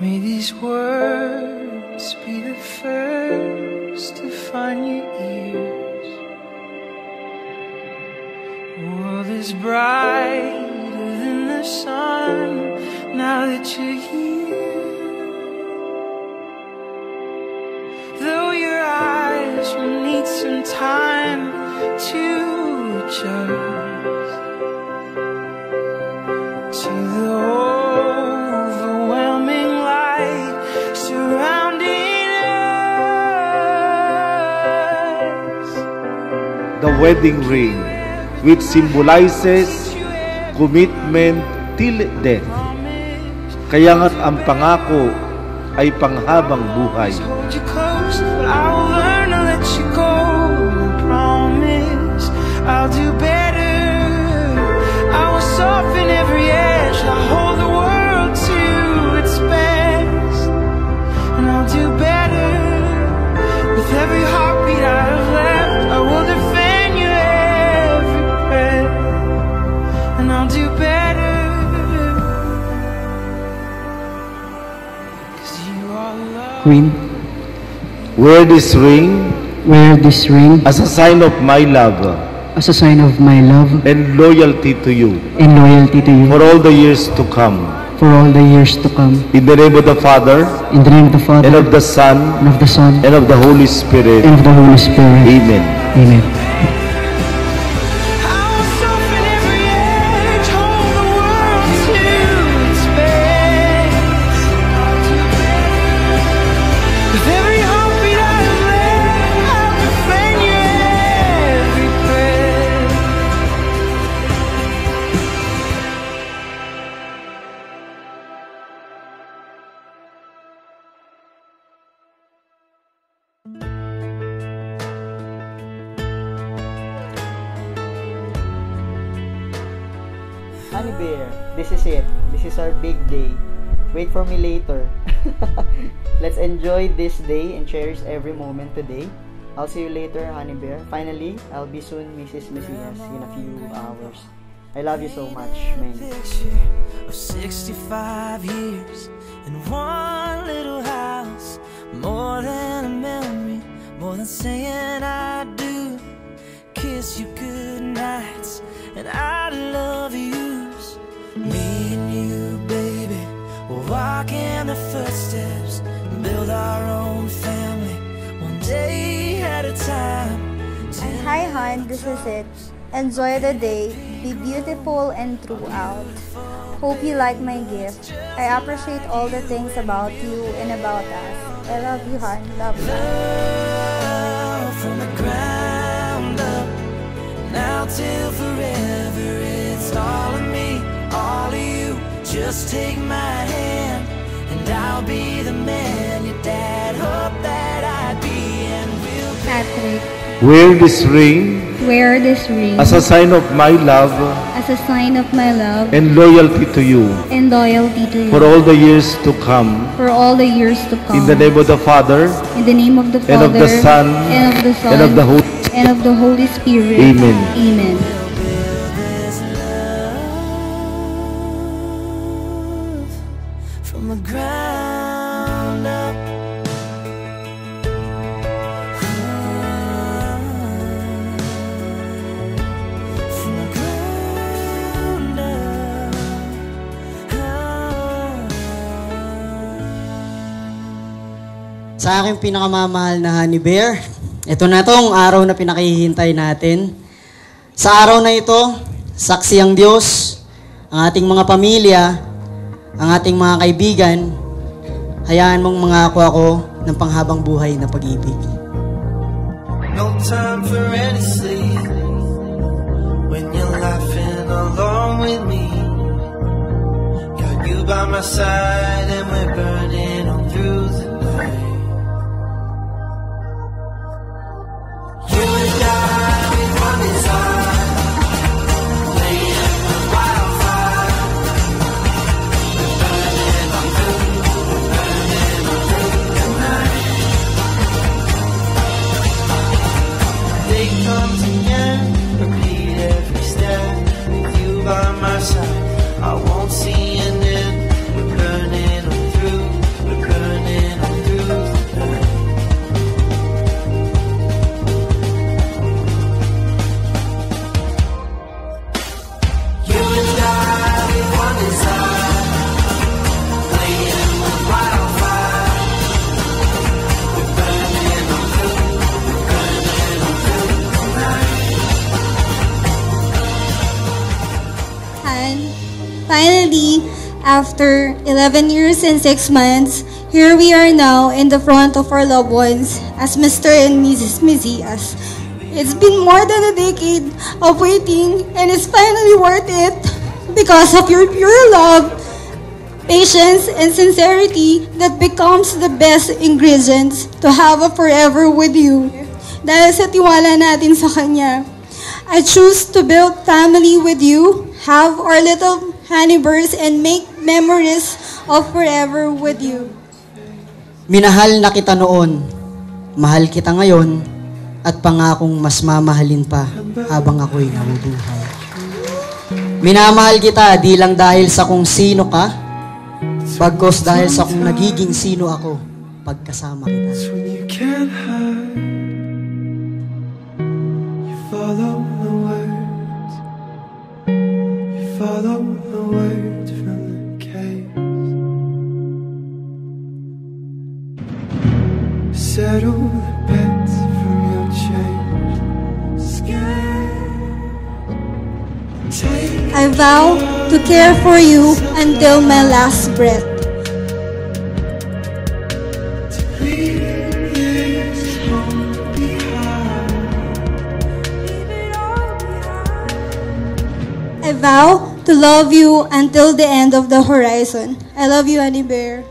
May these words be the first to find your ears. World is brighter than the sun now that you're here. Though your eyes will need some time to adjust to the overwhelming light surrounding us. The wedding ring, which symbolizes commitment till death. Kaya nga't ang pangako ay panghabang buhay. Hold you close, but I will learn to let you go. I promise I'll do better. I will soften every edge. I'll hold the world to its best, and I'll do better. With every heartbeat I've left, I will defend you every breath, and I'll do better. Queen, Wear this ring wear this ring as a sign of my love as a sign of my love and loyalty to you and loyalty to you for all the years to come. for all the years to come. In the name of the Father, In the name of the Father, and of the Son, and of the Son, and of the Holy Spirit. and of the Holy Spirit. Amen. Amen. I will soften every edge, hold the world to its best. I'll do better. With every heartbeat I have left, I'll defend you every breath. Honey Bear, this is it. This is our big day. Wait for me later. Let's enjoy this day and cherish every moment today. I'll see you later, Honey Bear. Finally, I'll be soon Mrs. Messias in a few hours. I love you so much, man. Picture of 65 years in one little house. More than a memory, more than saying I do. Kiss you good nights and I love yous. Me and you, baby, we'll walk in the footsteps and build our own family, one day at a time. And hi hon, this is it. Enjoy the day, be beautiful and throughout. Hope you like my gift. I appreciate all the things about you and about us. I love you hon, love you. Love from the ground up, now till forever. It's all of me, all of you. Just take my hand and I'll be the man your dad hoped that I'd be, and we'll Patrick, Wear this ring wear this ring as a sign of my love as a sign of my love and loyalty to you and loyalty to you for all the years to come. for all the years to come. In the name of the Father, In the name of the and Father, of the Son, and of the Son, and of the Holy and of the Holy Spirit. Amen. Amen. build this love from the ground up. From the ground up. Sa aking pinakamamahal na Honey Bear, ito na tong araw na pinakahihintay natin. Sa araw na ito, saksi ang Diyos, ang ating mga pamilya, ang ating mga kaibigan. Hayaan mong mangako ako ng panghabang buhay na pag-ibig. No time for any sleep when you're laughing along with me. Got you by my side and we're burning on through the night. You and I, we one desire, laying the wildfire. We're burning on through the night. They come again, repeat every step. With you by my side, I won't see an end. We're burning on through Finally, after 11 years and 6 months, here we are now in the front of our loved ones as Mr. and Mrs. Mesias. It's been more than a decade of waiting, and it's finally worth it because of your pure love, patience, and sincerity that becomes the best ingredients to have a forever with you. Dahil sa tiwala natin sa Kanya, I choose to build family with you, have our little honeybears, and make memories of forever with you. Minahal na kita noon, mahal kita ngayon, at pangakong mas mamahalin pa habang ako'y nabubuhay. Minamahal kita di lang dahil sa kung sino ka, bagkos dahil sa kung nagiging sino ako pagkasama kita. When you can't hide, you follow the words. You follow the words from the case. Settle the bets from your change. Scared. I vow to care for you until my last breath. Leave this home behind. I vow to love you until the end of the horizon. I love you, Honey Bear.